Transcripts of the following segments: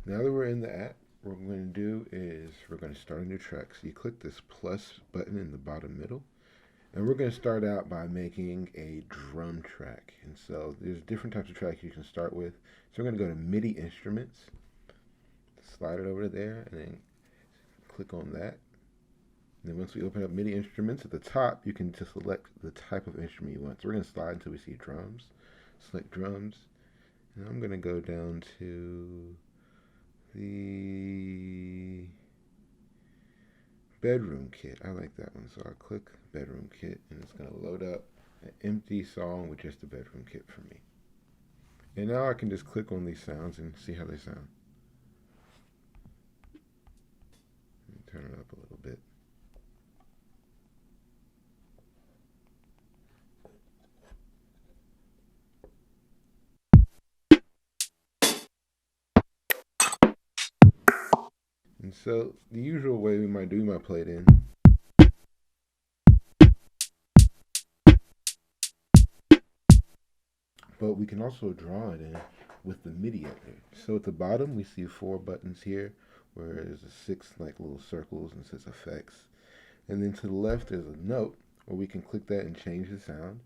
Now that we're in the app, what we're going to do is we're going to start a new track. So you click this plus button in the bottom middle, and we're going to start out by making a drum track. And so there's different types of tracks you can start with. So we're going to go to MIDI instruments, slide it over there, and then click on that. And then once we open up MIDI instruments at the top, you can just select the type of instrument you want. So we're going to slide until we see drums. Select drums. And I'm going to go down to the bedroom kit. I like that one. So I'll click bedroom kit, and it's going to load up an empty song with just the bedroom kit for me. And now I can just click on these sounds and see how they sound. Turn it up a little bit. And so the usual way we might play it in. But we can also draw it in with the MIDI editor. So at the bottom we see 4 buttons here where there's 6 like little circles and says effects. And then to the left there's a note where we can click that and change the sound.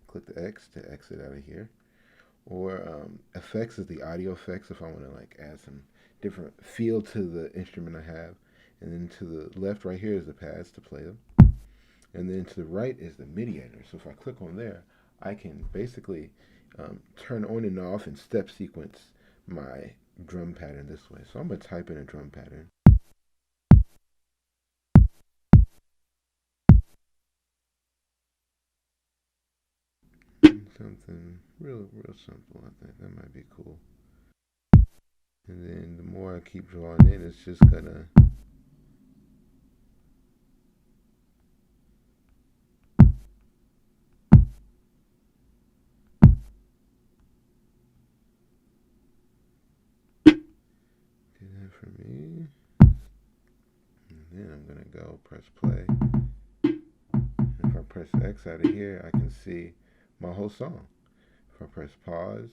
Click the X to exit out of here. Or effects is the audio effects if I want to like add some different feel to the instrument I have. And then to the left right here is the pads to play them. And then to the right is the MIDI editor. So if I click on there, I can basically turn on and off and step sequence my drum pattern this way. So I'm going to type in a drum pattern. Something real simple, I think. That might be cool. And then the more I keep drawing in, it's just gonna do that for me. And then I'm gonna go press play. And if I press X out of here, I can see my whole song. If I press pause,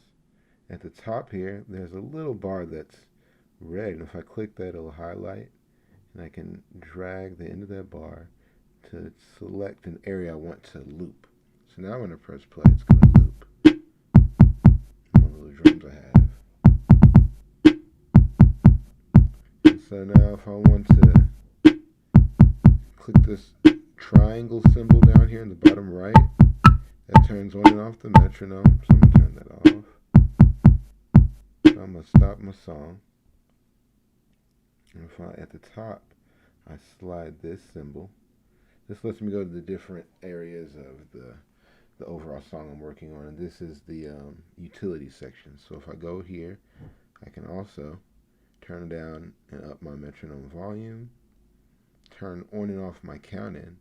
at the top here, there's a little bar that's red. And if I click that, it'll highlight. And I can drag the end of that bar to select an area I want to loop. So now I'm going to press play. It's going to loop. One of the drums I have. And so now if I want to click this triangle symbol down here in the bottom right, that turns on and off the metronome. So I'm going to turn that off. So I'm going to stop my song. And if I, at the top, I slide this symbol. This lets me go to the different areas of the overall song I'm working on. And this is the utility section. So if I go here, I can also turn down and up my metronome volume, turn on and off my count in.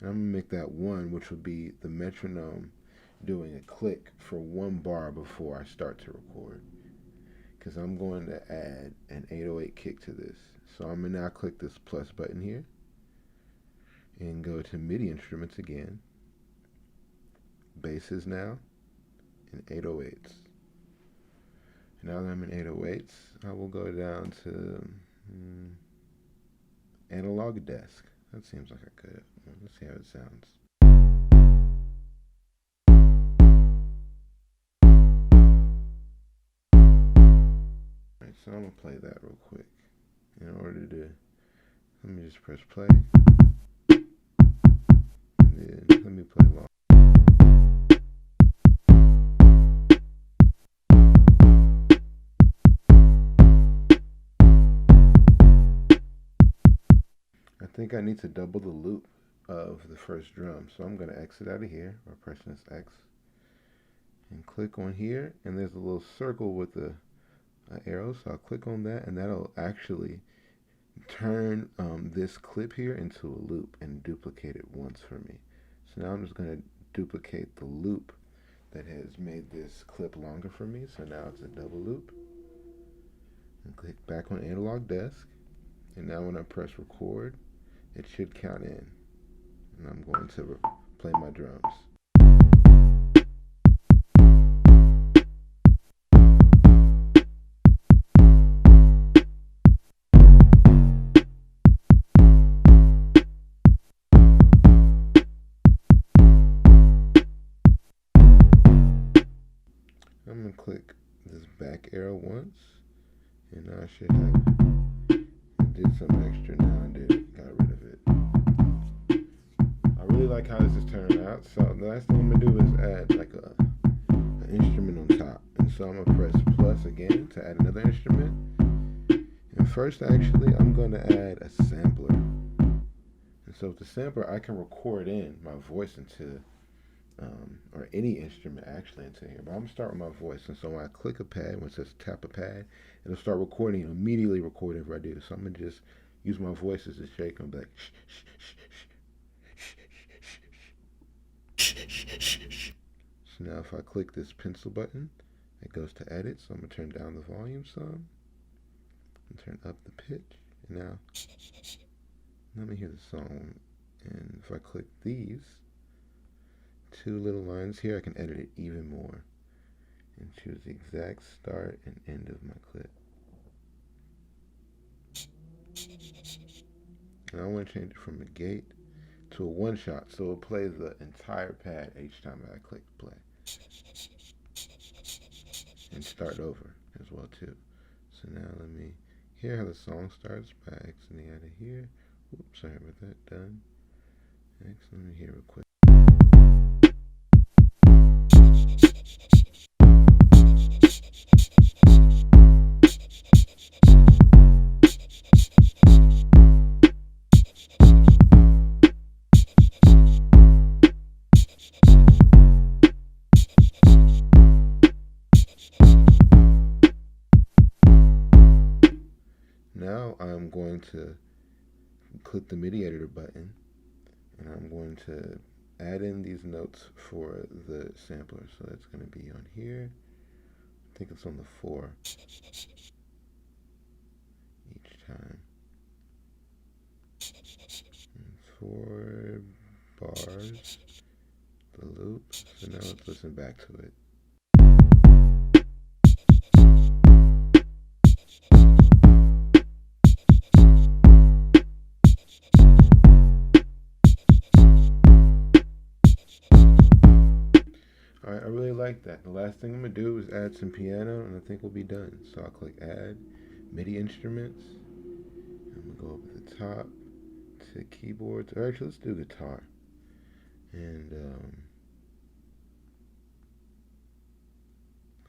And I'm going to make that 1, which would be the metronome doing a click for 1 bar before I start to record. Because I'm going to add an 808 kick to this. So I'm going to now click this plus button here and go to MIDI instruments again. Basses now, and 808s. Now that I'm in 808s, I will go down to analog desk. That seems like a good one. Let's see how it sounds. Alright, so I'm going to play that real quick. In order to, let me just press play. And then let me play along. I think I need to double the loop of the first drum. So I'm going to exit out of here, or press this X, and click on here, and there's a little circle with the arrow, so I'll click on that, and that'll actually turn this clip here into a loop and duplicate it once for me. So now I'm just going to duplicate the loop that has made this clip longer for me. So now it's a double loop. And click back on analog desk, and now when I press record, it should count in. And I'm going to play my drums. And now I should have did some extra now and got rid of it. I really like how this is turning out. So the last thing I'm gonna do is add like an instrument on top. And so I'm gonna press plus again to add another instrument. And first actually I'm gonna add a sampler. And so with the sampler I can record in my voice into or any instrument actually into here. But I'm gonna start with my voice. And so when I click a pad, when it says tap a pad, it'll start recording and immediately record whatever I do. So I'm gonna just use my voice as a shake and be like shh, shh, shh, shh, shh, shh, shh. So now if I click this pencil button, it goes to edit. So I'm gonna turn down the volume some and turn up the pitch. And now let me hear the song. And if I click these two little lines here, I can edit it even more and choose the exact start and end of my clip. And I want to change it from a gate to a one shot, so it'll play the entire pad each time I click play. And start over as well too. So now let me hear how the song starts by accidentally added here. Oops, sorry about that. Done. Next, let me hear real quick. Now I'm going to click the MIDI editor button and I'm going to add in these notes for the sampler. So that's going to be on here. I think it's on the 4 each time. And 4 bars, the loop. So now let's listen back to it. Alright, I really like that. The last thing I'm going to do is add some piano and I think we'll be done. So I'll click add MIDI instruments. I'm going to go up at the top to keyboards. Or actually, let's do guitar. And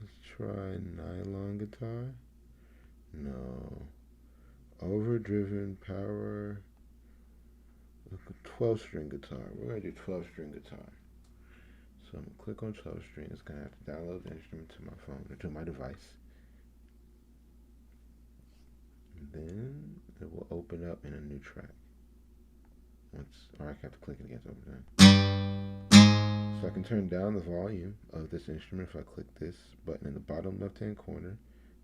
let's try nylon guitar. No. Overdriven power. 12-string guitar. We're going to do 12-string guitar. So I'm going to click on 12 string. It's going to have to download the instrument to my phone or to my device. And then it will open up in a new track. Or I have to click it again to open it. So I can turn down the volume of this instrument if I click this button in the bottom left-hand corner.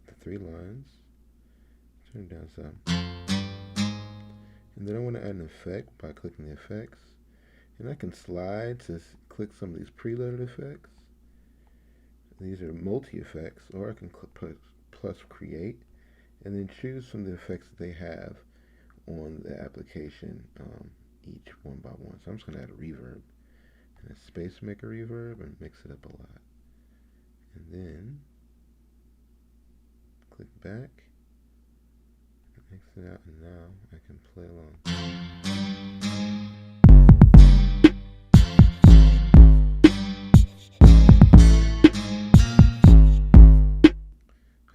The 3 lines. Turn down some. And then I want to add an effect by clicking the effects. And I can slide to click some of these preloaded effects. These are multi-effects, or I can click plus create, and then choose from the effects that they have on the application, each one by one. So I'm just going to add a reverb, and a space maker reverb, and mix it up a lot. And then click back, mix it out, and now I can play along.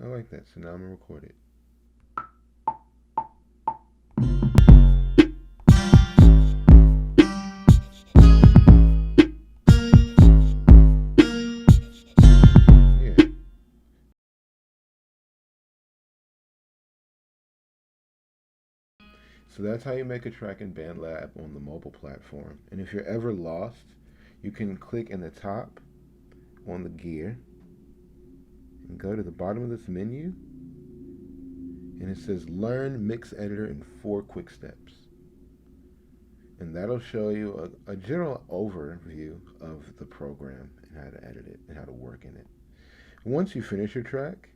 I like that, so now I'm going to record it. Yeah. So that's how you make a track in Bandlab on the mobile platform. And if you're ever lost, you can click in the top on the gear and go to the bottom of this menu, and it says Learn Mix Editor in 4 quick steps. And that'll show you a general overview of the program and how to edit it and how to work in it. Once you finish your track,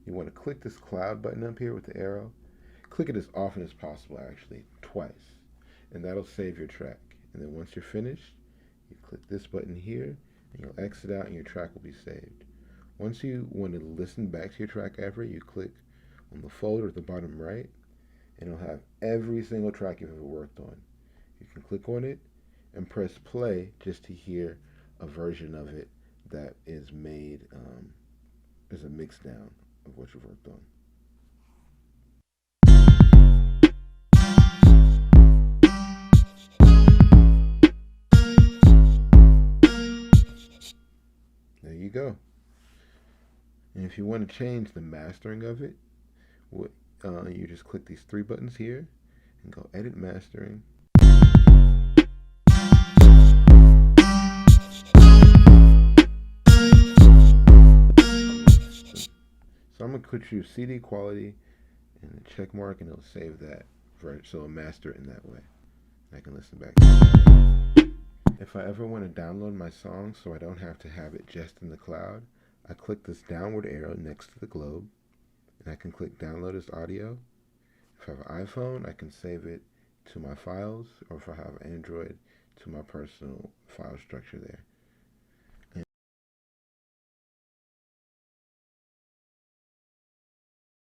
you want to click this cloud button up here with the arrow. Click it as often as possible, actually, twice. And that'll save your track. And then once you're finished, you click this button here, and you'll exit out and your track will be saved. Once you want to listen back to your track after, you click on the folder at the bottom right, and it'll have every single track you've ever worked on. You can click on it and press play just to hear a version of it that is made as a mix down of what you've worked on. There you go. And if you want to change the mastering of it, you just click these three buttons here and go edit mastering. So I'm going to choose CD quality and the check mark, and it'll save that, so it'll master it in that way. I can listen back. If I ever want to download my song so I don't have to have it just in the cloud, I click this downward arrow next to the globe, and I can click download as audio. If I have an iPhone, I can save it to my files, or if I have Android, to my personal file structure there.